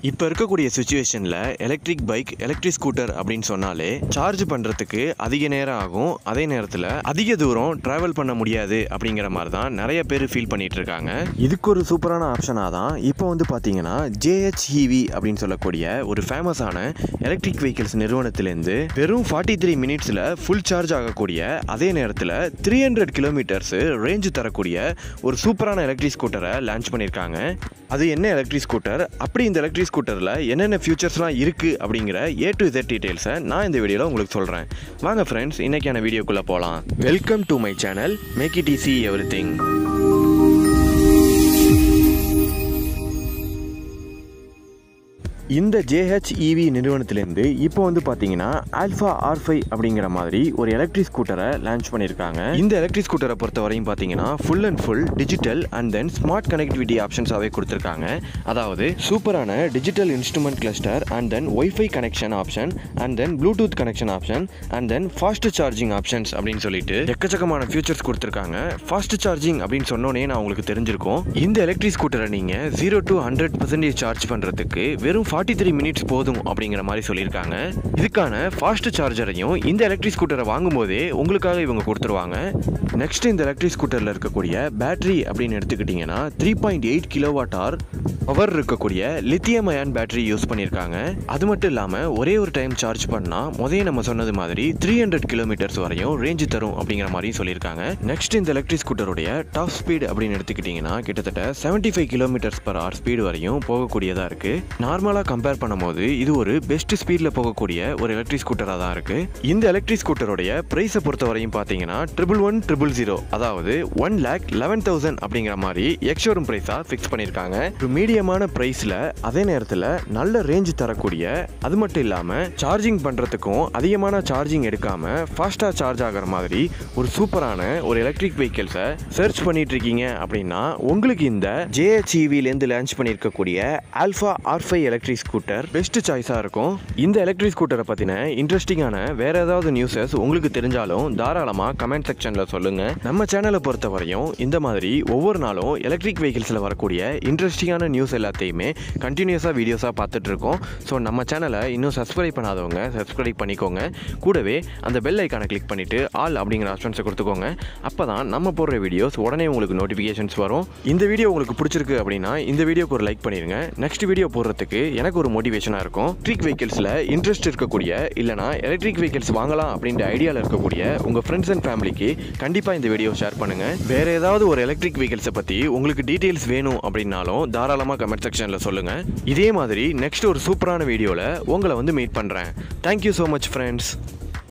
இப்போ இருக்கக்கூடிய சிச்சுவேஷனில் electric bike electric scooter அப்படின்னு சொன்னாலே சார்ஜ் பண்ணுறதுக்கு அதிக நேரம் ஆகும், அதே நேரத்தில் அதிக தூரம் ட்ராவல் பண்ண முடியாது அப்படிங்கிற மாதிரி தான் நிறைய பேர் ஃபீல் பண்ணிட்டு இருக்காங்க. இதுக்கு ஒரு சூப்பரான ஆப்ஷனாக தான் இப்போ வந்து பார்த்தீங்கன்னா JHEV அப்படின்னு சொல்லக்கூடிய ஒரு ஃபேமஸான எலக்ட்ரிக் வெஹிக்கிள்ஸ் நிறுவனத்திலேருந்து வெறும் 43 மினிட்ஸில் ஃபுல் சார்ஜ் ஆகக்கூடிய அதே நேரத்தில் 300 கிலோமீட்டர்ஸ் ரேஞ்சு தரக்கூடிய ஒரு சூப்பரான எலக்ட்ரிக் ஸ்கூட்டரை லான்ச் பண்ணியிருக்காங்க. அது என்ன எலக்ட்ரிக் ஸ்கூட்டர், அப்படி இந்த எலக்ட்ரிக் ஸ்கூட்டரில் என்னென்ன ஃபியூச்சர்ஸ்லாம் இருக்குது அப்படிங்கிற A to Z டீட்டெயில்ஸை நான் இந்த வீடியோவில் உங்களுக்கு சொல்கிறேன். வாங்க ஃப்ரெண்ட்ஸ், இன்றைக்கான வீடியோக்குள்ளே போகலாம். Welcome to my channel make it easy everything. இந்த JHEV நிறுவனத்திலேருந்து இப்போ வந்து பார்த்தீங்கன்னா ஆல்ஃபா R5 அப்படிங்கிற மாதிரி ஒரு எலக்ட்ரிக் ஸ்கூட்டரை லான்ச் பண்ணியிருக்காங்க. இந்த எலக்ட்ரிக் ஸ்கூட்டரை பொறுத்த வரையும் பார்த்தீங்கன்னா full and full digital and then smart connectivity ஆப்ஷன்ஸாகவே கொடுத்துருக்காங்க. அதாவது சூப்பரான digital instrument cluster and then WiFi connection option and then Bluetooth connection option and then fast charging options அப்படின்னு சொல்லிட்டு எக்கச்சக்கமான ஃபியூச்சர்ஸ் கொடுத்துருக்காங்க. ஃபாஸ்ட் சார்ஜிங் அப்படின்னு சொன்னோன்னே நான் உங்களுக்கு தெரிஞ்சிருக்கும். இந்த எலக்ட்ரிக் ஸ்கூட்டரை நீங்கள் 0 to 100% சார்ஜ் பண்ணுறதுக்கு வெறும் 43 மினிட்ஸ் போதும் அப்படிங்கிற மாதிரி சொல்லியிருக்காங்க. இதுக்கான ஃபாஸ்ட் சார்ஜரையும் இந்த எலக்ட்ரிக் ஸ்கூட்டரை வாங்கும் போதே உங்களுக்காக இவங்க கொடுத்துருவாங்க. நெக்ஸ்ட் இந்த எலக்ட்ரிக் ஸ்கூட்டரில் இருக்கக்கூடிய பேட்டரி அப்படின்னு எடுத்துக்கிட்டிங்கன்னா 3.8 kWh பவர் இருக்கக்கூடிய லித்தியம் அயான் பேட்டரி யூஸ் பண்ணியிருக்காங்க. அது மட்டும் இல்லாமல் ஒரே ஒரு டைம் சார்ஜ் பண்ணால் முதல்ல நம்ம சொன்னது மாதிரி 300 கிலோமீட்டர்ஸ் வரையும் ரேஞ்சு தரும் அப்படிங்கிற மாதிரியும் சொல்லியிருக்காங்க. நெக்ஸ்ட் இந்த எலக்ட்ரிக் ஸ்கூட்டருடைய டாப் ஸ்பீட் அப்படின்னு எடுத்துக்கிட்டிங்கன்னா கிட்டத்தட்ட 75 km/h ஸ்பீடு வரையும் போகக்கூடியதாக இருக்குது. நார்மலாக கம்பேர் பண்ணும்போது இது ஒரு பெஸ்ட் ஸ்பீடில் போகக்கூடிய ஒரு எலக்ட்ரிக் ஸ்கூட்டராக தான் இருக்குது. இந்த எலக்ட்ரிக் ஸ்கூட்டருடைய ப்ரைஸை பொறுத்த வரையும் பார்த்தீங்கன்னா 111,000 அதாவது 1,11,000 அப்படிங்கிற மாதிரி எக்ஸ்ஷோரூம் ப்ரைஸாக ஃபிக்ஸ் பண்ணியிருக்காங்க. ஒரு மீடியமான ப்ரைஸில் அதே நேரத்தில் நல்ல ரேஞ்ச் தரக்கூடிய, அது மட்டும் இல்லாமல் சார்ஜிங் பண்ணுறதுக்கும் அதிகமான சார்ஜிங் எடுக்காமல் ஃபாஸ்ட்டாக சார்ஜ் ஆகிற மாதிரி ஒரு சூப்பரான ஒரு எலக்ட்ரிக் வெஹிக்கிள்ஸை சர்ச் பண்ணிட்டு இருக்கீங்க அப்படின்னா உங்களுக்கு இந்த JHEVலேருந்து லான்ச் பண்ணியிருக்கக்கூடிய alpha R5 electric scooter best சாய்ஸாக இருக்கும். இந்த எலக்ட்ரிக் ஸ்கூட்டரை பற்றின இன்ட்ரெஸ்டிங்கான வேற ஏதாவது நியூஸஸ் உங்களுக்கு தெரிஞ்சாலும் தாராளமாக கமெண்ட் செக்ஷனில் சொல்லுங்கள். நம்ம சேனலை பொறுத்த வரையும் இந்த மாதிரி ஒவ்வொரு நாளும் எலக்ட்ரிக் வெஹிக்கிள்ஸில் வரக்கூடிய இன்ட்ரெஸ்டிங்கான நியூஸ் எல்லாத்தையுமே கண்டினியூஸாக வீடியோஸாக பார்த்துட்டு இருக்கோம். ஸோ நம்ம சேனலை இன்னும் சப்ஸ்கிரைப் பண்ணாதவங்க சப்ஸ்கிரைப் பண்ணிக்கோங்க. கூடவே அந்த பெல் ஐக்கானை கிளிக் பண்ணிவிட்டு ஆல் அப்படிங்கிற ஆப்ஷன்ஸை கொடுத்துக்கோங்க. அப்போ தான் நம்ம போடுற வீடியோஸ் உடனே உங்களுக்கு நோட்டிஃபிகேஷன்ஸ் வரும். இந்த வீடியோ உங்களுக்கு பிடிச்சிருக்கு அப்படின்னா இந்த வீடியோக்கு ஒரு லைக் பண்ணிடுங்க. நெக்ஸ்ட் வீடியோ போடுறதுக்கு எனக்கு ஒரு மோட்டிவேஷனாக இருக்கும். எலக்ட்ரிக் வெஹிக்கிள்ஸில் இன்ட்ரெஸ்ட் இருக்கக்கூடிய இல்லைனா எலக்ட்ரிக் வெஹிக்கிள்ஸ் வாங்கலாம் அப்படின்ற ஐடியாவில் இருக்கக்கூடிய உங்கள் ஃப்ரெண்ட்ஸ் அண்ட் ஃபேமிலிக்கு கண்டிப்பாக இந்த வீடியோ ஷேர் பண்ணுங்கள். வேறு ஏதாவது ஒரு எலக்ட்ரிக் வெஹிக்கிள்ஸை பற்றி உங்களுக்கு டீட்டெயில்ஸ் வேணும் அப்படின்னாலும் தாராளமாக கமெண்ட் செக்ஷனில் சொல்லுங்கள். இதே மாதிரி நெக்ஸ்ட் ஒரு சூப்பரான வீடியோவில் உங்களை வந்து மீட் பண்ணுறேன். Thank you so much friends.